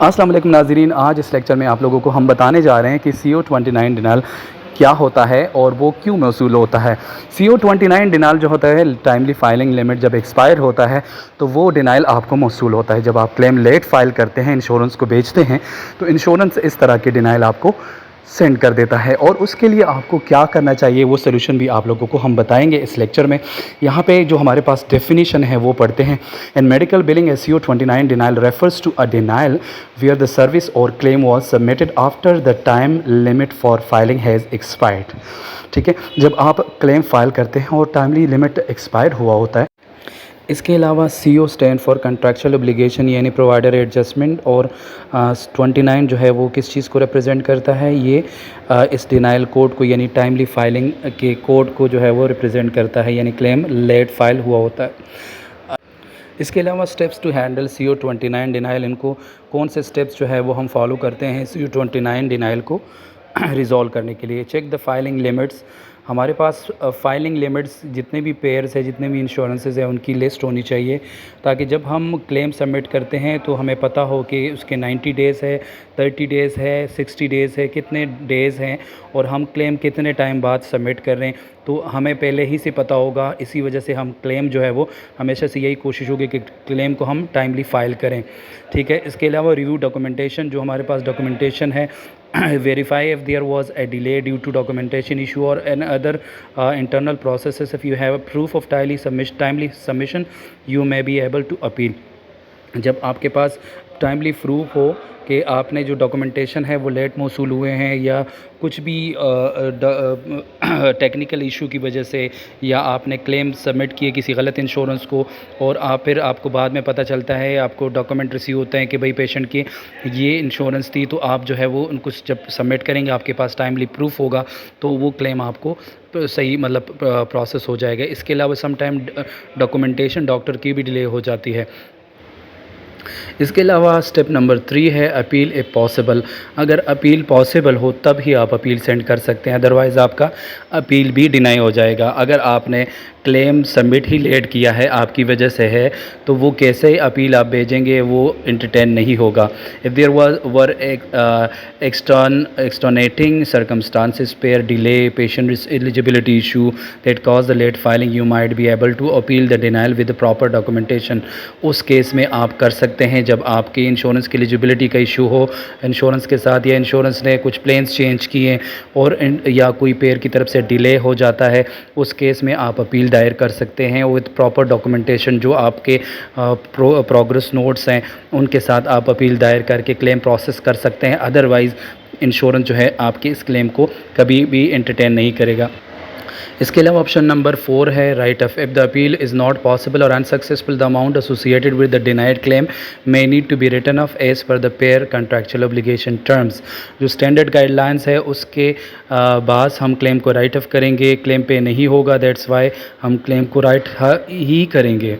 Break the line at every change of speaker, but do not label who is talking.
अस्सलाम वालेकुम नाज़रीन, आज इस लेक्चर में आप लोगों को हम बताने जा रहे हैं कि CO29 डिनाइल क्या होता है और वो क्यों मौसूल होता है। CO29 डिनाइल जो होता है, टाइमली फाइलिंग लिमिट जब एक्सपायर होता है तो वो डिनाइल आपको मौसूल होता है। जब आप क्लेम लेट फाइल करते हैं, इंश्योरेंस को बेचते हैं, तो इंश्योरेंस इस तरह के डिनाइल आपको सेंड कर देता है और उसके लिए आपको क्या करना चाहिए वो सोल्यूशन भी आप लोगों को हम बताएंगे इस लेक्चर में। यहाँ पे जो हमारे पास डेफिनेशन है वो पढ़ते हैं। In medical billing CO29 denial refers to a denial where the service or claim was submitted after the time limit for filing has expired. ठीक है, जब आप क्लेम फाइल करते हैं और टाइमली लिमिट एक्सपायर्ड हुआ होता है। इसके अलावा CO stand for contractual obligation यानी प्रोवाइडर एडजस्टमेंट, और 29 जो है वो किस चीज़ को रिप्रेजेंट करता है, ये इस डिनाइल कोड को यानी टाइमली फाइलिंग के कोड को जो है वो रिप्रेजेंट करता है, यानी क्लेम लेट फाइल हुआ होता है। इसके अलावा steps to handle CO29 denial, इनको कौन से स्टेप्स जो है वो हम फॉलो करते हैं CO29 डिनाइल को रिज़ॉल्व करने के लिए। चेक द फाइलिंग लिमिट्स, हमारे पास फाइलिंग लिमिट्स जितने भी पेयर्स है, जितने भी इंश्योरेंसेस है, उनकी लिस्ट होनी चाहिए ताकि जब हम क्लेम सबमिट करते हैं तो हमें पता हो कि उसके 90 डेज़ है, 30 डेज़ है, 60 डेज़ है, कितने डेज़ हैं और हम क्लेम कितने टाइम बाद सबमिट कर रहे हैं, तो हमें पहले ही से पता होगा। इसी वजह से हम क्लेम जो है वो हमेशा से यही कोशिश होगी कि क्लेम को हम टाइमली फ़ाइल करें। ठीक है, इसके अलावा रिव्यू डॉक्यूमेंटेशन, जो हमारे पास डॉक्यूमेंटेशन है, verify if there was a delay due to documentation issue or an other internal processes. If you have a proof of timely submission, you may be able to appeal. जब आपके पास timely proof हो कि आपने जो documentation है वो late मौसूल हुए हैं या कुछ भी टेक्निकल इशू की वजह से, या आपने क्लेम सबमिट किए किसी गलत इंश्योरेंस को और फिर आपको बाद में पता चलता है, आपको डॉक्यूमेंट रिसीव होते हैं कि भाई पेशेंट की ये इंश्योरेंस थी, तो आप जो है वो उनको जब सबमिट करेंगे, आपके पास टाइमली प्रूफ होगा तो वो क्लेम आपको सही मतलब प्रोसेस हो जाएगा। इसके अलावा सम टाइम डॉक्यूमेंटेशन डॉक्टर की भी डिले हो जाती है। इसके अलावा स्टेप नंबर 3 है अपील ए पॉसिबल। अगर अपील पॉसिबल हो तब ही आप अपील सेंड कर सकते हैं, अदरवाइज़ आपका अपील भी डिनाई हो जाएगा। अगर आपने क्लेम सबमिट ही लेट किया है, आपकी वजह से है, तो वो कैसे अपील आप भेजेंगे, वो इंटरटेन नहीं होगा। If there were extenuating circumstances payer delay patient eligibility issue that cause the late filing, you might be able to appeal the denial with proper documentation. उस केस में आप कर सकते हैं जब आपकी इंश्योरेंस की एलिजिबिलिटी का इशू हो इंश्योरेंस के साथ, या इंश्योरेंस ने कुछ प्लान्स चेंज किए और या कोई पेयर की तरफ से डिले हो जाता है, उस केस में आप अपील दायर कर सकते हैं विद प्रॉपर डॉक्यूमेंटेशन। जो आपके प्रोग्रेस नोट्स हैं उनके साथ आप अपील दायर करके क्लेम प्रोसेस कर सकते हैं, अदरवाइज़ इंश्योरेंस जो है आपके इस क्लेम को कभी भी एंटरटेन नहीं करेगा। इसके अलावा ऑप्शन नंबर 4 है write off. If the appeal is not possible or unsuccessful, the amount associated with the denied claim may need to be written off as per the payer contractual obligation terms. जो standard guidelines है उसके बाद हम claim को right of करेंगे। Claim पे नहीं होगा, दैट्स वाई हम क्लेम को राइट ही करेंगे।